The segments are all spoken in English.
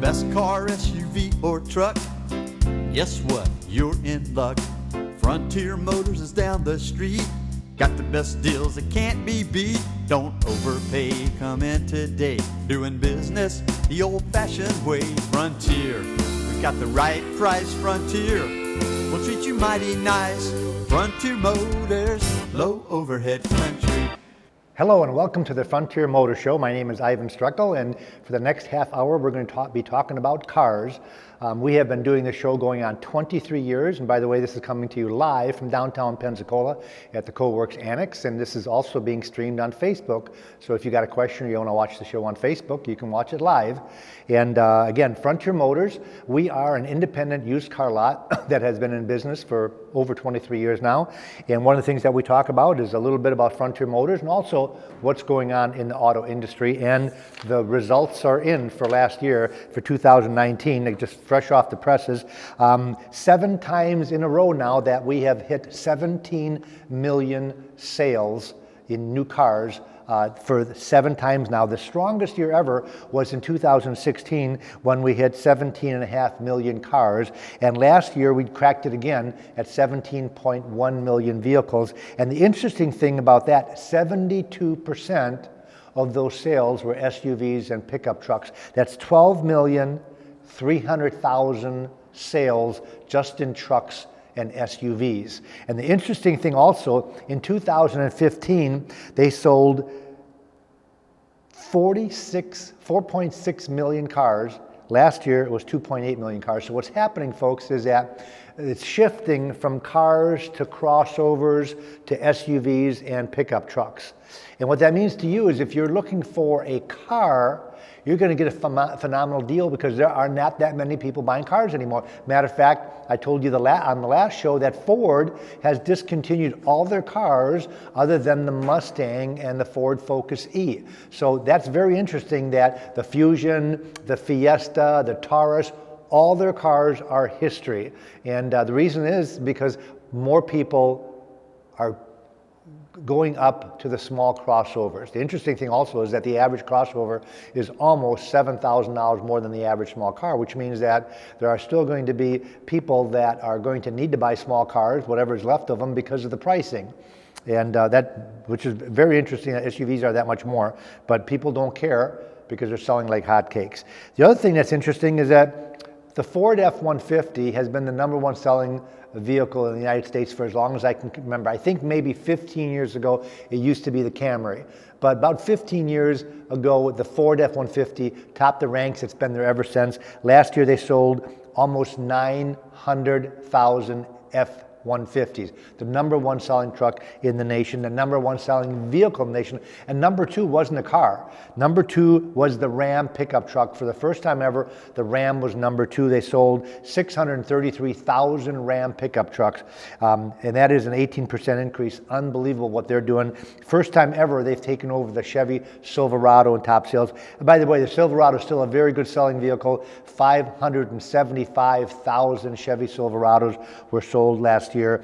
best car, SUV, or truck, guess what? You're in luck. Frontier Motors is down the street. Got the best deals that can't be beat. Don't overpay, come in today. Doing business the old-fashioned way. Frontier, we've got the right price. Frontier, we'll treat you mighty nice. Frontier Motors, low overhead country. Hello and welcome to the Frontier Motor Show. My name is Ivan Struckel, and for the next half hour we're going to be talking about cars. We have been doing this show going on 23 years, and by the way, this is coming to you live from downtown Pensacola at the CoWorks Annex, and this is also being streamed on Facebook. So if you got a question or you want to watch the show on Facebook, you can watch it live. And again, Frontier Motors, we are an independent used car lot that has been in business for over 23 years now. And one of the things that we talk about is a little bit about Frontier Motors and also what's going on in the auto industry. And the results are in for last year, for 2019. They just fresh off the presses. 7 times in a row now that we have hit 17 million sales in new cars for 7 times now. The strongest year ever was in 2016 when we hit 17.5 million cars. And last year we cracked it again at 17.1 million vehicles. And the interesting thing about that, 72% of those sales were SUVs and pickup trucks. That's 12,300,000 sales just in trucks and SUVs. And the interesting thing also, in 2015, they sold 4.6 million cars. Last year, it was 2.8 million cars. So what's happening, folks, is that it's shifting from cars to crossovers to SUVs and pickup trucks. And what that means to you is if you're looking for a car, you're going to get a phenomenal deal because there are not that many people buying cars anymore. Matter of fact, I told you on the last show that Ford has discontinued all their cars other than the Mustang and the Ford Focus E. So that's very interesting that the Fusion, the Fiesta, the Taurus, all their cars are history. And the reason is because more people are going up to the small crossovers. The interesting thing also is that the average crossover is almost $7,000 more than the average small car, which means that there are still going to be people that are going to need to buy small cars, whatever is left of them, because of the pricing. And which is very interesting that SUVs are that much more, but people don't care because they're selling like hotcakes. The other thing that's interesting is that the Ford F-150 has been the #1 selling vehicle in the United States for as long as I can remember. I think maybe 15 years ago, it used to be the Camry. But about 15 years ago, the Ford F-150 topped the ranks. It's been there ever since. Last year, they sold almost 900,000 F-150s, the #1 selling truck in the nation, the #1 selling vehicle in the nation. And #2 wasn't a car. #2 was the Ram pickup truck. For the first time ever, the Ram was #2. They sold 633,000 Ram pickup trucks. And that is an 18% increase. Unbelievable what they're doing. First time ever, they've taken over the Chevy Silverado in top sales. And by the way, the Silverado is still a very good selling vehicle. 575,000 Chevy Silverados were sold last year,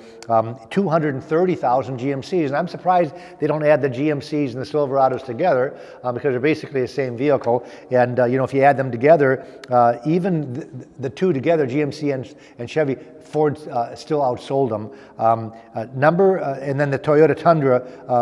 230,000 GMCs, and I'm surprised they don't add the GMCs and the Silverados together because they're basically the same vehicle. And if you add them together, even the two together, GMC and Chevy, Ford still outsold them. And then the Toyota Tundra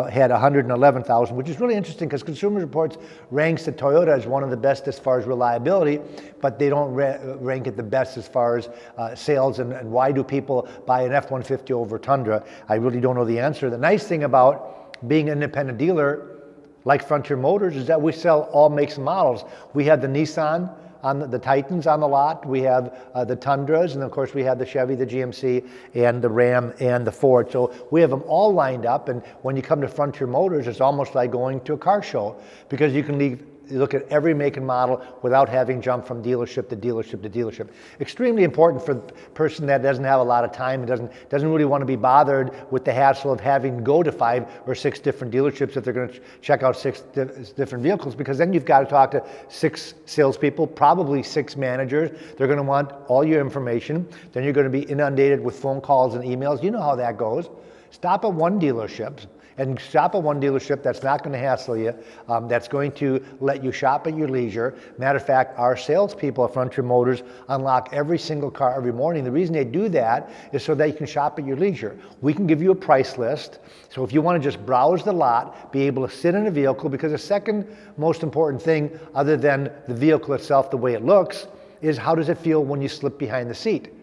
had 111,000, which is really interesting because Consumer Reports ranks the Toyota as one of the best as far as reliability, but they don't rank it the best as far as sales. And why do people buy an F-150 over Tundra? I really don't know the answer. The nice thing about being an independent dealer like Frontier Motors is that we sell all makes and models. We have the Nissan on the Titans on the lot, we have the Tundras, and of course we have the Chevy, the GMC, and the Ram, and the Ford. So we have them all lined up, and when you come to Frontier Motors, it's almost like going to a car show because you can look at every make and model without having jumped from dealership to dealership to dealership. Extremely important for the person that doesn't have a lot of time and doesn't really want to be bothered with the hassle of having to go to 5 or 6 different dealerships if they're going to check out 6 different vehicles, because then you've got to talk to 6 salespeople, probably 6 managers. They're going to want all your information. Then you're going to be inundated with phone calls and emails. You know how that goes. Stop at one dealership and shop at one dealership that's not going to hassle you, that's going to let you shop at your leisure. Matter of fact, our salespeople at Frontier Motors unlock every single car every morning. The reason they do that is so that you can shop at your leisure. We can give you a price list. So if you want to just browse the lot, be able to sit in a vehicle, because the second most important thing, other than the vehicle itself, the way it looks, is how does it feel when you slip behind the seat?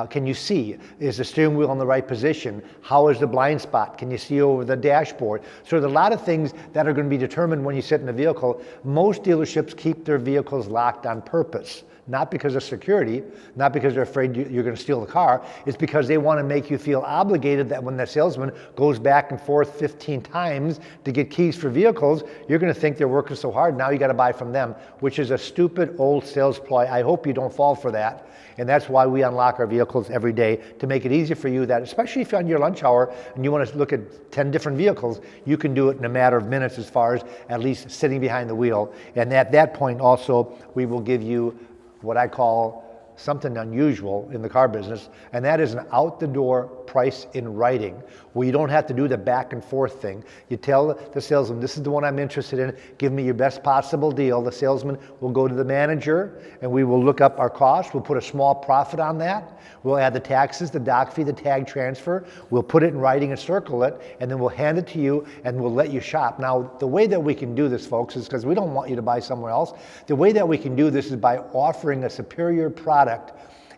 Can you see? Is the steering wheel in the right position? How is the blind spot? Can you see over the dashboard? So there's a lot of things that are going to be determined when you sit in a vehicle. Most dealerships keep their vehicles locked on purpose. Not because of security, not because they're afraid you're going to steal the car. It's because they want to make you feel obligated that when the salesman goes back and forth 15 times to get keys for vehicles, you're going to think they're working so hard, now you got to buy from them, which is a stupid old sales ploy. I hope you don't fall for that. And that's why we unlock our vehicles every day, to make it easy for you, that especially if you're on your lunch hour and you want to look at 10 different vehicles, you can do it in a matter of minutes, as far as at least sitting behind the wheel. And at that point also, we will give you what I call something unusual in the car business, and that is an out-the-door price in writing, where you don't have to do the back and forth thing. You tell the salesman, this is the one I'm interested in, give me your best possible deal. The salesman will go to the manager, and we will look up our cost. We'll put a small profit on that. We'll add the taxes, the doc fee, the tag transfer. We'll put it in writing and circle it, and then we'll hand it to you, and we'll let you shop. Now, the way that we can do this, folks, is because we don't want you to buy somewhere else. The way that we can do this is by offering a superior product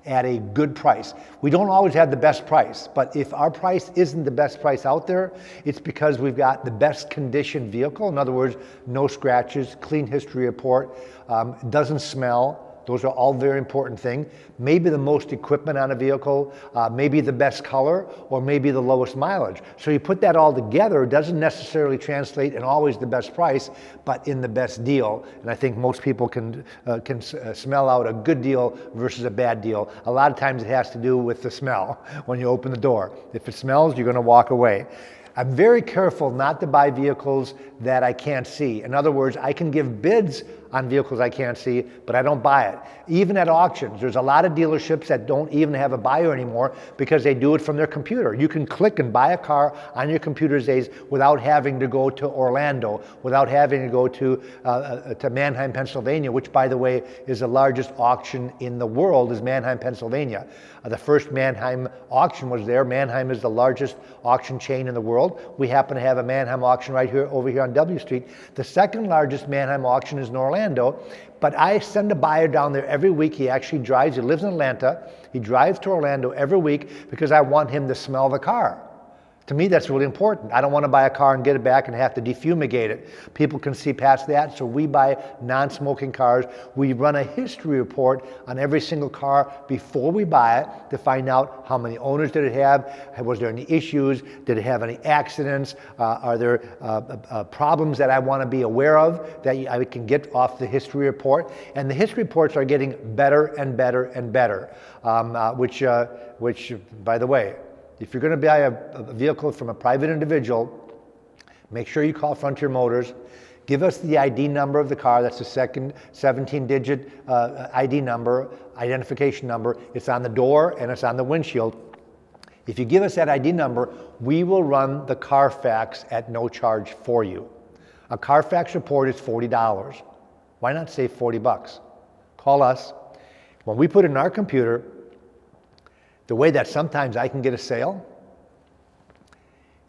at a good price. We don't always have the best price, but if our price isn't the best price out there, it's because we've got the best conditioned vehicle. In other words, no scratches, clean history report, doesn't smell. Those are all very important things. Maybe the most equipment on a vehicle, maybe the best color, or maybe the lowest mileage. So you put that all together, it doesn't necessarily translate in always the best price, but in the best deal. And I think most people can smell out a good deal versus a bad deal. A lot of times it has to do with the smell when you open the door. If it smells, you're going to walk away. I'm very careful not to buy vehicles that I can't see. In other words, I can give bids on vehicles I can't see, but I don't buy it. Even at auctions, there's a lot of dealerships that don't even have a buyer anymore because they do it from their computer. You can click and buy a car on your computer these days without having to go to Orlando, without having to go to Manheim, Pennsylvania, which, by the way, is the largest auction in the world, is Manheim, Pennsylvania. The first Manheim auction was there. Manheim is the largest auction chain in the world. We happen to have a Manheim auction right here, over here on W Street. The second largest Manheim auction is in Orlando, but I send a buyer down there every week. He actually drives, he lives in Atlanta. He drives to Orlando every week because I want him to smell the car. To me, that's really important. I don't want to buy a car and get it back and have to defumigate it. People can see past that, so we buy non-smoking cars. We run a history report on every single car before we buy it to find out how many owners did it have, was there any issues, did it have any accidents, are there problems that I want to be aware of that I can get off the history report. And the history reports are getting better and better and better, which, by the way, if you're going to buy a vehicle from a private individual, make sure you call Frontier Motors. Give us the ID number of the car. That's the second 17-digit ID number, identification number. It's on the door and it's on the windshield. If you give us that ID number, we will run the Carfax at no charge for you. A Carfax report is $40. Why not save 40 bucks? Call us. When we put it in our computer, the way that sometimes I can get a sale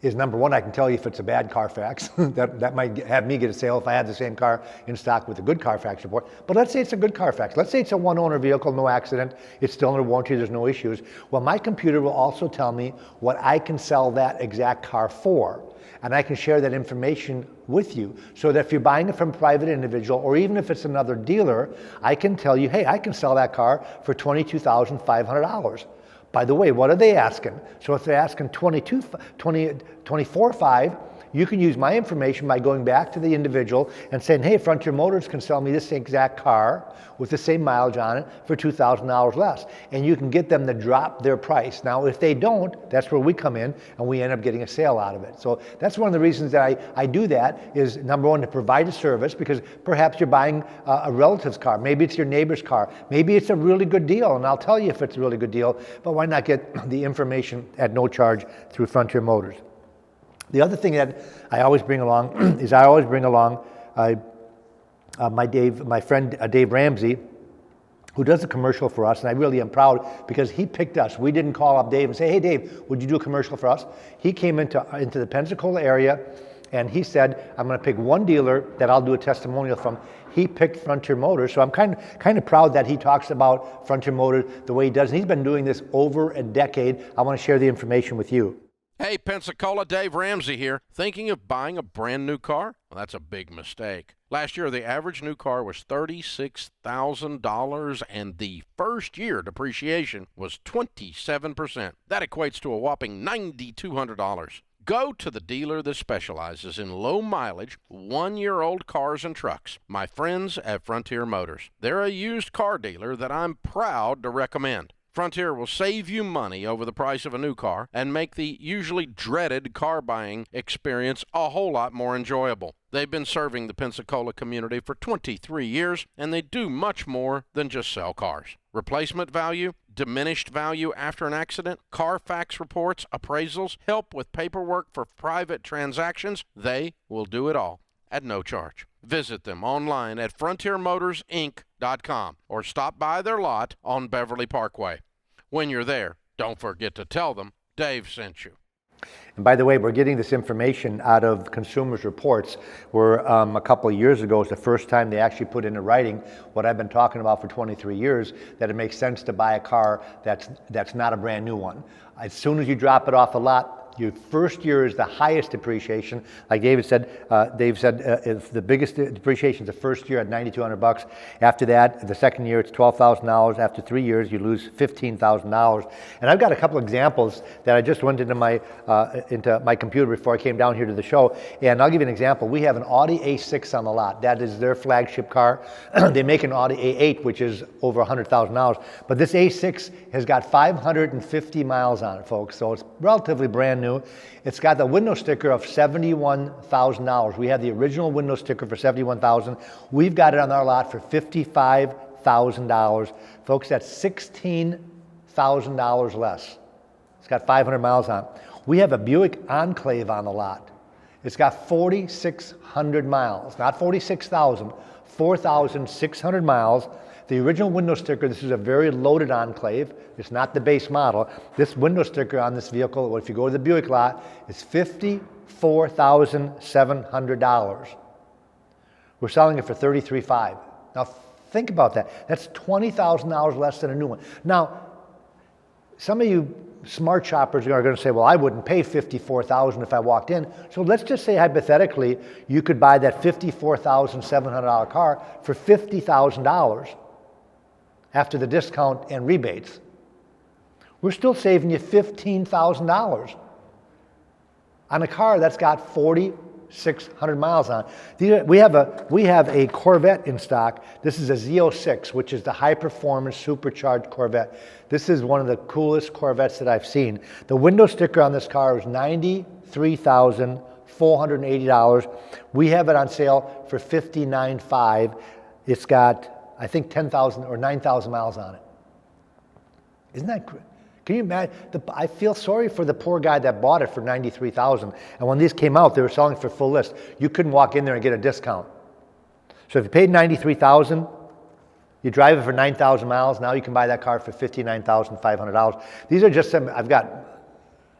is, number one, I can tell you if it's a bad Carfax. that might have me get a sale if I had the same car in stock with a good Carfax report. But let's say it's a good Carfax. Let's say it's a one-owner vehicle, no accident. It's still under warranty. There's no issues. Well, my computer will also tell me what I can sell that exact car for. And I can share that information with you, so that if you're buying it from a private individual, or even if it's another dealer, I can tell you, hey, I can sell that car for $22,500. By the way, what are they asking? So if they're asking $24,500, you can use my information by going back to the individual and saying, hey, Frontier Motors can sell me this exact car with the same mileage on it for $2,000 less. And you can get them to drop their price. Now, if they don't, that's where we come in and we end up getting a sale out of it. So that's one of the reasons that I do that is, number one, to provide a service, because perhaps you're buying a relative's car. Maybe it's your neighbor's car. Maybe it's a really good deal, and I'll tell you if it's a really good deal, but why not get the information at no charge through Frontier Motors? The other thing that I always bring along is I always bring along my friend Dave Ramsey, who does a commercial for us, and I really am proud because he picked us. We didn't call up Dave and say, hey Dave, would you do a commercial for us? He came into the Pensacola area and he said, I'm gonna pick one dealer that I'll do a testimonial from. He picked Frontier Motors, so I'm kind of proud that he talks about Frontier Motors the way he does. And he's been doing this over a decade. I wanna share the information with you. Hey, Pensacola, Dave Ramsey here. Thinking of buying a brand new car? Well, that's a big mistake. Last year, the average new car was $36,000, and the first year depreciation was 27%. That equates to a whopping $9,200. Go to the dealer that specializes in low mileage, 1-year-old cars and trucks. My friends at Frontier Motors. They're a used car dealer that I'm proud to recommend. Frontier will save you money over the price of a new car and make the usually dreaded car buying experience a whole lot more enjoyable. They've been serving the Pensacola community for 23 years, and they do much more than just sell cars. Replacement value, diminished value after an accident, Carfax reports, appraisals, help with paperwork for private transactions. They will do it all at no charge. Visit them online at frontiermotorsinc.com or stop by their lot on Beverly Parkway. When you're there, don't forget to tell them Dave sent you. And by the way, we're getting this information out of Consumers Reports, where a couple of years ago was the first time they actually put into writing what I've been talking about for 23 years, that it makes sense to buy a car that's not a brand new one. As soon as you drop it off the lot, your first year is the highest depreciation. Like Dave said, if the biggest depreciation is the first year at $9,200. After that, the second year it's $12,000. After 3 years, you lose $15,000. And I've got a couple examples that I just went into my computer before I came down here to the show. And I'll give you an example. We have an Audi A6 on the lot. That is their flagship car. They make an Audi A8, which is over $100,000. But this A6 has got 550 miles on it, folks. So it's relatively brand new. It's got the window sticker of $71,000. We have the original window sticker for $71,000. We've got it on our lot for $55,000. Folks, that's $16,000 less. It's got 500 miles on it. We have a Buick Enclave on the lot. It's got 4,600 miles, not 46,000, 4,600 miles. The original window sticker, this is a very loaded Enclave. It's not the base model. This window sticker on this vehicle, if you go to the Buick lot, is $54,700. We're selling it for $33,500. Now think about that. That's $20,000 less than a new one. Now, some of you smart shoppers are going to say, well, I wouldn't pay $54,000 if I walked in. So let's just say hypothetically, you could buy that $54,700 car for $50,000 after the discount and rebates. We're still saving you $15,000 on a car that's got 4,600 miles on it. We have a Corvette in stock. This is a Z06, which is the high-performance supercharged Corvette. This is one of the coolest Corvettes that I've seen. The window sticker on this car is $93,480. We have it on sale for $59,500. It's got, I think, 10,000 or 9,000 miles on it. Isn't that great? Can you imagine? I feel sorry for the poor guy that bought it for $93,000. And when these came out, they were selling for full list. You couldn't walk in there and get a discount. So if you paid $93,000, you drive it for 9,000 miles. Now you can buy that car for $59,500. These are just some. I've got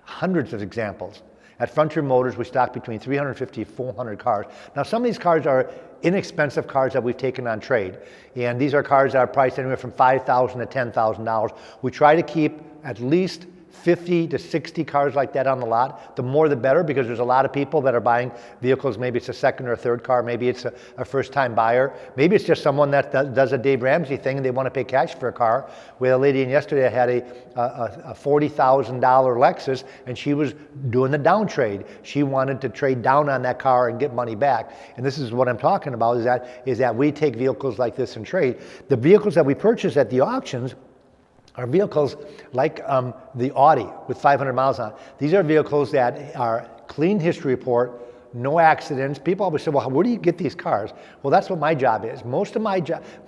hundreds of examples. At Frontier Motors, we stock between 350 and 400 cars. Now, some of these cars are inexpensive cars that we've taken on trade. And these are cars that are priced anywhere from $5,000 to $10,000. We try to keep at least 50 to 60 cars like that on the lot. The more the better, because there's a lot of people that are buying vehicles. Maybe it's a second or third car. Maybe it's a first-time buyer. Maybe it's just someone that does a Dave Ramsey thing and they want to pay cash for a car. We had a lady in yesterday that had a $40,000 Lexus, and she was doing the down trade. She wanted to trade down on that car and get money back. And this is what I'm talking about, is that we take vehicles like this and trade. The vehicles that we purchase at the auctions are vehicles like the Audi with 500 miles on it. These are vehicles that are clean history report, no accidents. People always say, well, where do you get these cars? Well, that's what my job is. Most of my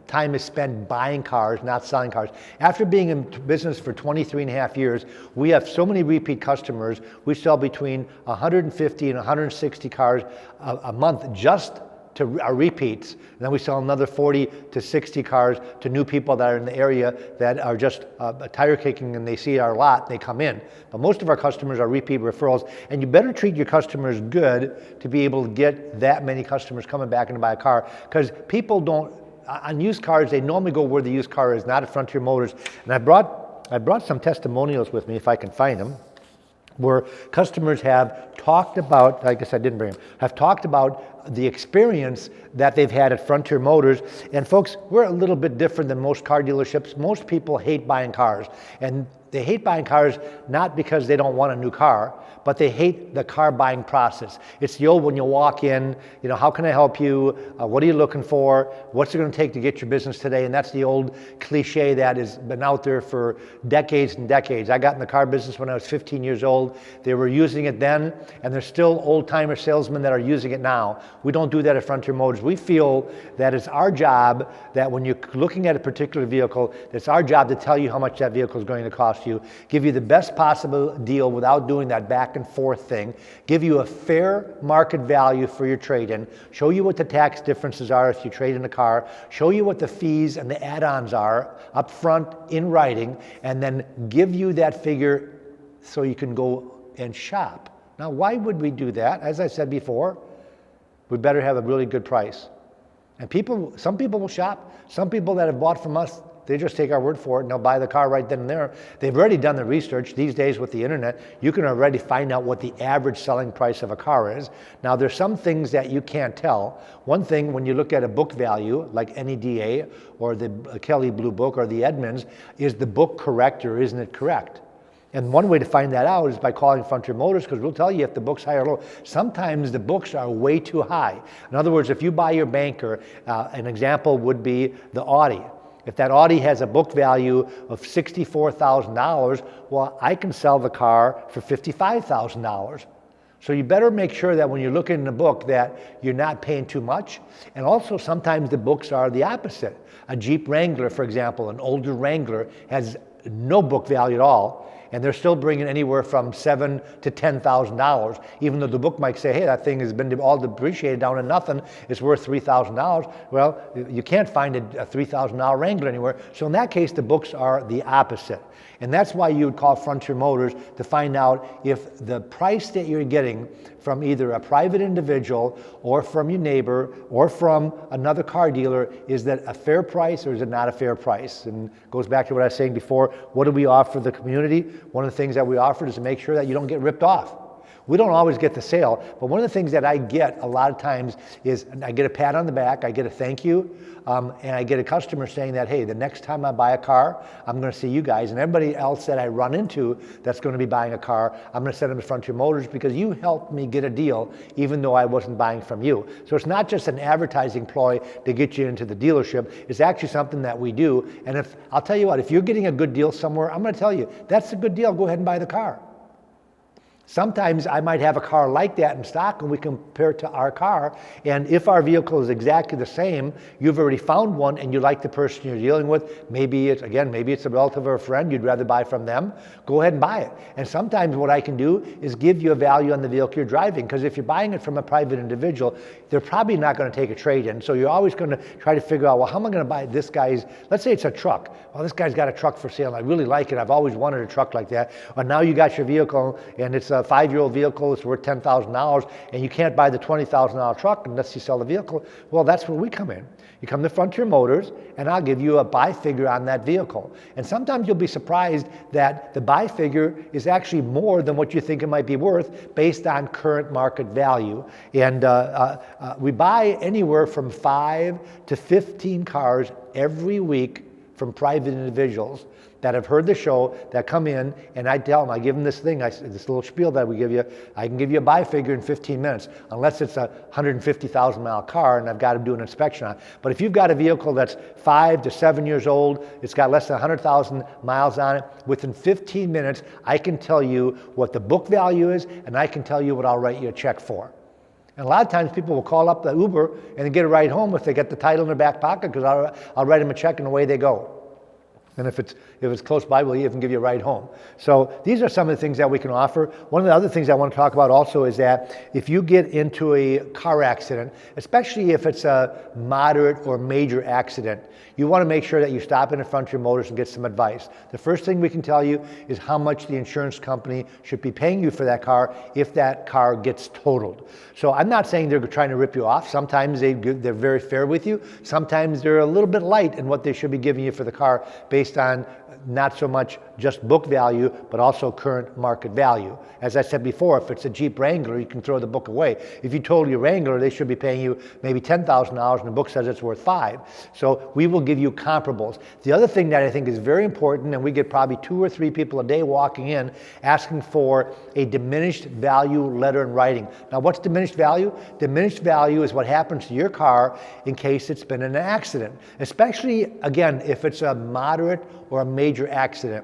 time is spent buying cars, not selling cars. After being in business for 23 and a half years, we have so many repeat customers. We sell between 150 and 160 cars a month just to our repeats. And then we sell another 40 to 60 cars to new people that are in the area that are just tire kicking, and they see our lot, they come in. But most of our customers are repeat referrals, and you better treat your customers good to be able to get that many customers coming back in to buy a car, because people don't, on used cars, they normally go where the used car is, not at Frontier Motors. And I brought some testimonials with me, if I can find them, where customers have talked about, I guess I didn't bring them, have talked about the experience that they've had at Frontier Motors. And folks, we're a little bit different than most car dealerships. Most people hate buying cars, and they hate buying cars not because they don't want a new car, but they hate the car buying process. It's the old, when you walk in, how can I help you? What are you looking for? What's it going to take to get your business today? And that's the old cliche that has been out there for decades and decades. I got in the car business when I was 15 years old. They were using it then, and there's still old-timer salesmen that are using it now. We don't do that at Frontier Motors. We feel that it's our job, that when you're looking at a particular vehicle, it's our job to tell you how much that vehicle is going to cost you, give you the best possible deal without doing that back and forth thing, give you a fair market value for your trade-in, show you what the tax differences are if you trade in a car, show you what the fees and the add-ons are up front in writing, and then give you that figure so you can go and shop. Now, why would we do that? As I said before, we better have a really good price. And some people will shop. Some people that have bought from us, they just take our word for it and they'll buy the car right then and there. They've already done the research. These days with the internet, you can already find out what the average selling price of a car is. Now, there's some things that you can't tell. One thing, when you look at a book value, like NEDA or the Kelley Blue Book or the Edmunds, is the book correct or isn't it correct? And one way to find that out is by calling Frontier Motors, because we'll tell you if the book's high or low. Sometimes the books are way too high. In other words, if you buy your banker, an example would be the Audi. If that Audi has a book value of $64,000, well, I can sell the car for $55,000. So you better make sure that when you're looking in the book that you're not paying too much. And also sometimes the books are the opposite. A Jeep Wrangler, for example, an older Wrangler, has no book value at all, and they're still bringing anywhere from $7,000 to $10,000, even though the book might say, hey, that thing has been all depreciated down to nothing, it's worth $3,000. Well, you can't find a $3,000 Wrangler anywhere. So in that case, the books are the opposite. And that's why you would call Frontier Motors to find out if the price that you're getting from either a private individual or from your neighbor or from another car dealer, is that a fair price or is it not a fair price? And it goes back to what I was saying before. What do we offer the community? One of the things that we offer is to make sure that you don't get ripped off. We don't always get the sale, but one of the things that I get a lot of times is I get a pat on the back, I get a thank you, and I get a customer saying that, hey, the next time I buy a car, I'm going to see you guys, and everybody else that I run into that's going to be buying a car, I'm going to send them to Frontier Motors because you helped me get a deal even though I wasn't buying from you. So it's not just an advertising ploy to get you into the dealership, it's actually something that we do. And if I'll tell you what, if you're getting a good deal somewhere, I'm going to tell you, that's a good deal, go ahead and buy the car. Sometimes I might have a car like that in stock and we compare it to our car, and if our vehicle is exactly the same, you've already found one and you like the person you're dealing with, maybe it's a relative or a friend, you'd rather buy from them, go ahead and buy it. And sometimes what I can do is give you a value on the vehicle you're driving, because if you're buying it from a private individual, they're probably not going to take a trade-in, so you're always going to try to figure out, well, how am I going to buy this guy's, let's say it's a truck, well, this guy's got a truck for sale, I really like it, I've always wanted a truck like that, or now you got your vehicle and it's a 5-year-old vehicle, it's worth $10,000, and you can't buy the $20,000 truck unless you sell the vehicle. Well, that's where we come in. You come to Frontier Motors, and I'll give you a buy figure on that vehicle. And sometimes you'll be surprised that the buy figure is actually more than what you think it might be worth based on current market value. And we buy anywhere from 5 to 15 cars every week from private individuals that have heard the show, that come in, and I tell them, I give them this thing, this little spiel that we give you, I can give you a buy figure in 15 minutes, unless it's a 150,000 mile car and I've got to do an inspection on it. But if you've got a vehicle that's 5 to 7 years old, it's got less than 100,000 miles on it, within 15 minutes, I can tell you what the book value is, and I can tell you what I'll write you a check for. And a lot of times people will call up the Uber and get a ride home if they get the title in their back pocket, because I'll write them a check and away they go. And if it's close by, we'll even give you a ride home. So these are some of the things that we can offer. One of the other things I want to talk about also is that if you get into a car accident, especially if it's a moderate or major accident, you want to make sure that you stop in Frontier Motors and get some advice. The first thing we can tell you is how much the insurance company should be paying you for that car if that car gets totaled. So I'm not saying they're trying to rip you off. Sometimes they're very fair with you. Sometimes they're a little bit light in what they should be giving you for the car based on not so much just book value, but also current market value. As I said before, if it's a Jeep Wrangler, you can throw the book away. If you total your Wrangler, they should be paying you maybe $10,000 and the book says it's worth $5,000. So we will give you comparables. The other thing that I think is very important, and we get probably 2 or 3 people a day walking in asking for a diminished value letter in writing. Now what's diminished value? Diminished value is what happens to your car in case it's been in an accident. Especially, again, if it's a moderate or a major accident.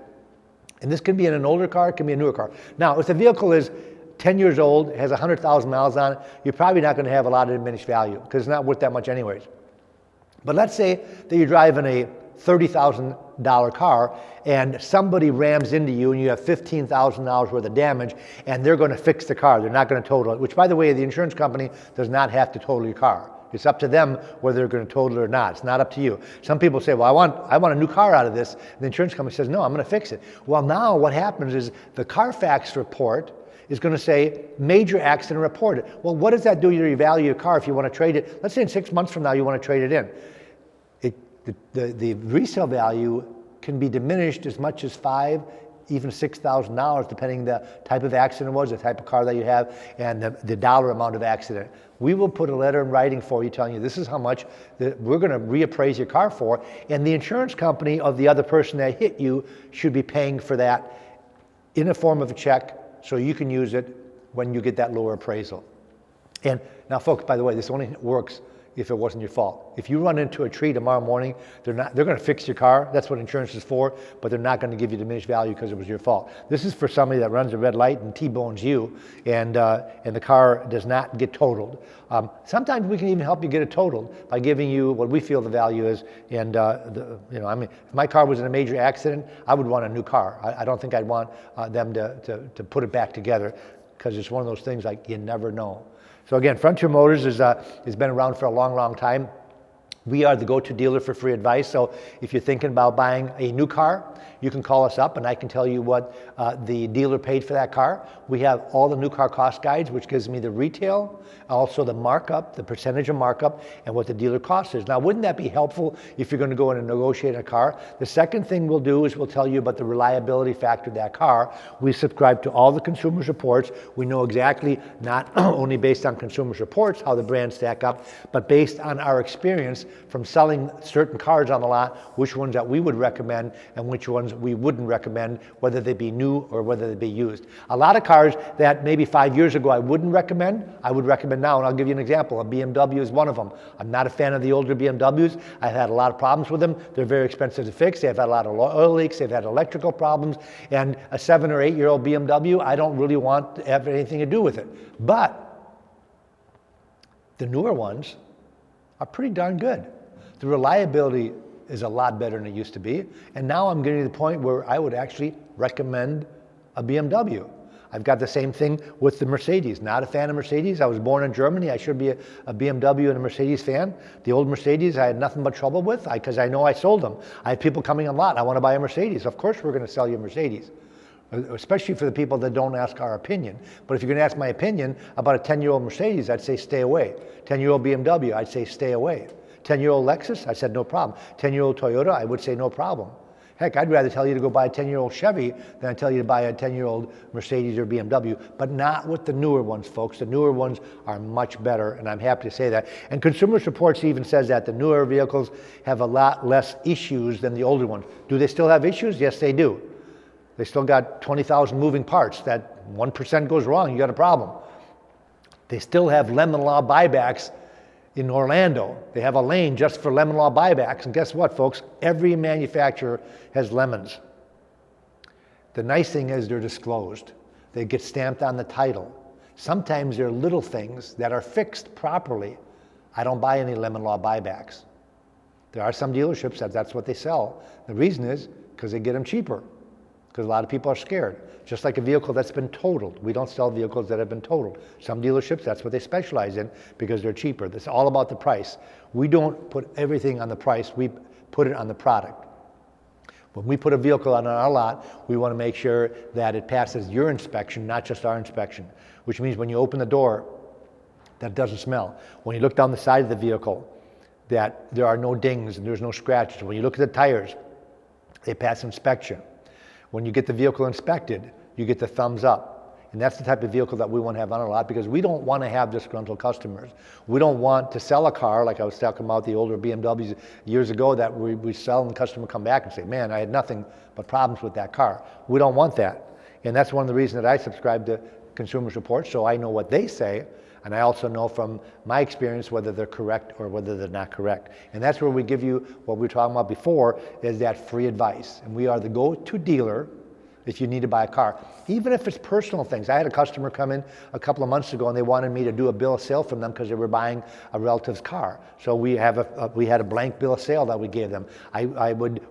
And this can be in an older car, it can be a newer car. Now, if the vehicle is 10 years old, has 100,000 miles on it, you're probably not going to have a lot of diminished value because it's not worth that much anyways. But let's say that you're driving a $30,000 car and somebody rams into you and you have $15,000 worth of damage and they're going to fix the car. They're not going to total it, which, by the way, the insurance company does not have to total your car. It's up to them whether they're going to total it or not. It's not up to you. Some people say, well, I want a new car out of this. And the insurance company says, no, I'm going to fix it. Well, now what happens is the Carfax report is going to say major accident reported. Well, what does that do to your value of your car if you want to trade it? Let's say in 6 months from now you want to trade it in. The resale value can be diminished as much as $5,000, even $6,000, depending the type of accident it was, the type of car that you have, and the dollar amount of accident. We will put a letter in writing for you telling you this is how much we're going to reappraise your car for, and the insurance company of the other person that hit you should be paying for that in the form of a check so you can use it when you get that lower appraisal. And now, folks, by the way, this only works if it wasn't your fault. If you run into a tree tomorrow morning, they're going to fix your car. That's what insurance is for, but they're not going to give you diminished value because it was your fault. This is for somebody that runs a red light and T-bones you, and the car does not get totaled. Sometimes we can even help you get it totaled by giving you what we feel the value is. And if my car was in a major accident, I would want a new car. I don't think I'd want them to put it back together, because it's one of those things like you never know. So again, Frontier Motors has been around for a long, long time. We are the go-to dealer for free advice. So if you're thinking about buying a new car, you can call us up and I can tell you what the dealer paid for that car. We have all the new car cost guides, which gives me the retail, also the markup, the percentage of markup, and what the dealer cost is. Now, wouldn't that be helpful if you're going to go in and negotiate a car? The second thing we'll do is we'll tell you about the reliability factor of that car. We subscribe to all the consumers' reports. We know exactly, not only based on consumers' reports, how the brands stack up, but based on our experience from selling certain cars on the lot, which ones that we would recommend and which ones we wouldn't recommend, whether they be new or whether they be used. A lot of cars that maybe 5 years ago I wouldn't recommend, I would recommend now, and I'll give you an example. A BMW is one of them. I'm not a fan of the older BMWs. I've had a lot of problems with them. They're very expensive to fix. They've had a lot of oil leaks. They've had electrical problems. And a 7 or 8 year old BMW, I don't really want to have anything to do with it. But the newer ones are pretty darn good. The reliability is a lot better than it used to be. And now I'm getting to the point where I would actually recommend a BMW. I've got the same thing with the Mercedes. Not a fan of Mercedes. I was born in Germany. I should be a BMW and a Mercedes fan. The old Mercedes I had nothing but trouble with because I know I sold them. I have people coming on lot. I want to buy a Mercedes. Of course we're going to sell you a Mercedes, especially for the people that don't ask our opinion. But if you're going to ask my opinion about a 10-year-old Mercedes, I'd say stay away. 10-year-old BMW, I'd say stay away. 10-year-old Lexus, I said no problem. 10-year-old Toyota, I would say no problem. Heck, I'd rather tell you to go buy a 10-year-old Chevy than I tell you to buy a 10-year-old Mercedes or BMW, but not with the newer ones, folks. The newer ones are much better, and I'm happy to say that. And Consumer Reports even says that the newer vehicles have a lot less issues than the older ones. Do they still have issues? Yes, they do. They still got 20,000 moving parts. That 1% goes wrong, you got a problem. They still have lemon law buybacks in Orlando. They have a lane just for lemon law buybacks. And guess what, folks? Every manufacturer has lemons. The nice thing is they're disclosed. They get stamped on the title. Sometimes there are little things that are fixed properly. I don't buy any lemon law buybacks. There are some dealerships that's what they sell. The reason is because they get them cheaper, because a lot of people are scared. Just like a vehicle that's been totaled. We don't sell vehicles that have been totaled. Some dealerships, that's what they specialize in because they're cheaper. It's all about the price. We don't put everything on the price, we put it on the product. When we put a vehicle on our lot, we want to make sure that it passes your inspection, not just our inspection, which means when you open the door, that it doesn't smell. When you look down the side of the vehicle, that there are no dings and there's no scratches. When you look at the tires, they pass inspection. When you get the vehicle inspected, you get the thumbs up. And that's the type of vehicle that we want to have on our lot, because we don't want to have disgruntled customers. We don't want to sell a car, like I was talking about the older BMWs years ago, that we sell and the customer come back and say, man, I had nothing but problems with that car. We don't want that. And that's one of the reasons that I subscribe to Consumers Reports, so I know what they say. And I also know from my experience whether they're correct or whether they're not correct. And that's where we give you what we were talking about before, is that free advice. And we are the go-to dealer if you need to buy a car, even if it's personal things. I had a customer come in a couple of months ago and they wanted me to do a bill of sale from them because they were buying a relative's car. So we had a blank bill of sale that we gave them.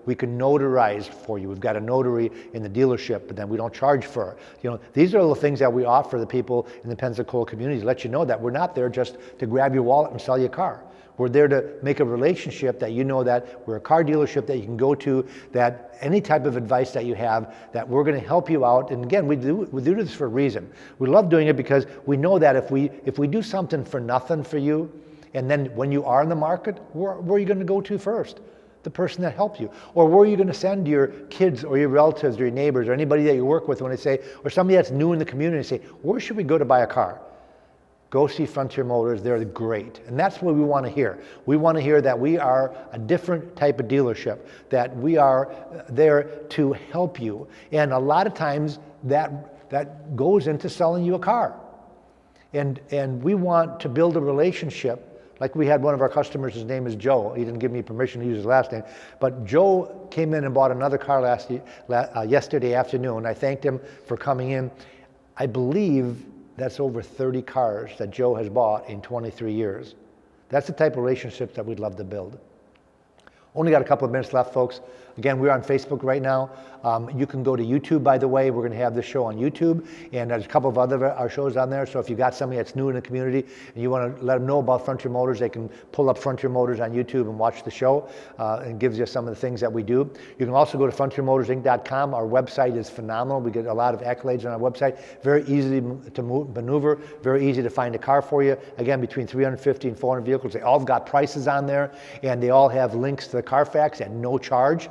We can notarize for you. We've got a notary in the dealership, but then we don't charge for it. These are the things that we offer the people in the Pensacola community to let you know that we're not there just to grab your wallet and sell you a car. We're there to make a relationship that you know that we're a car dealership that you can go to, that any type of advice that you have, that we're going to help you out. And again, we do this for a reason. We love doing it because we know that if we do something for nothing for you, and then when you are in the market, where are you going to go to first? The person that helped you. Or where are you going to send your kids or your relatives or your neighbors or anybody that you work with when they say, or somebody that's new in the community, say, where should we go to buy a car? Go see Frontier Motors, they're great. And that's what we want to hear. We want to hear that we are a different type of dealership, that we are there to help you. And a lot of times that goes into selling you a car. And we want to build a relationship. Like we had one of our customers, his name is Joe. He didn't give me permission to use his last name. But Joe came in and bought another car yesterday afternoon. I thanked him for coming in. I believe that's over 30 cars that Joe has bought in 23 years. That's the type of relationships that we'd love to build. Only got a couple of minutes left, folks. Again, we're on Facebook right now. You can go to YouTube, by the way. We're going to have this show on YouTube, and there's a couple of other our shows on there. So if you've got somebody that's new in the community and you want to let them know about Frontier Motors, they can pull up Frontier Motors on YouTube and watch the show. And gives you some of the things that we do. You can also go to frontiermotorsinc.com. Our website is phenomenal. We get a lot of accolades on our website. Very easy to maneuver, very easy to find a car for you. Again, between 350 and 400 vehicles. They all got prices on there, and they all have links to the Carfax at no charge.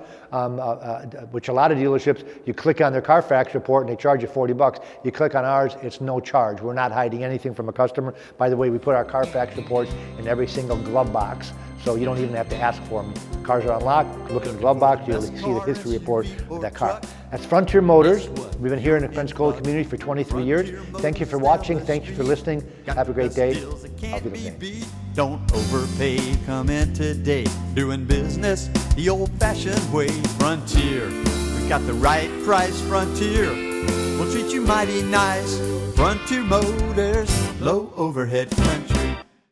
Which a lot of dealerships, you click on their Carfax report and they charge you $40. You click on ours, it's no charge. We're not hiding anything from a customer. By the way, we put our Carfax reports in every single glove box, so you don't even have to ask for them. Cars are unlocked, look in the glove box, you'll see the history report of that car. That's Frontier Motors. We've been here in the Pensacola community for 23 years. Thank you for watching. Thank you for listening. Have a great day. Auf Wiedersehen. Don't overpay, come in today. Doing business the old-fashioned way. Frontier, we got the right price. Frontier, we'll treat you mighty nice. Frontier Motors, low overhead.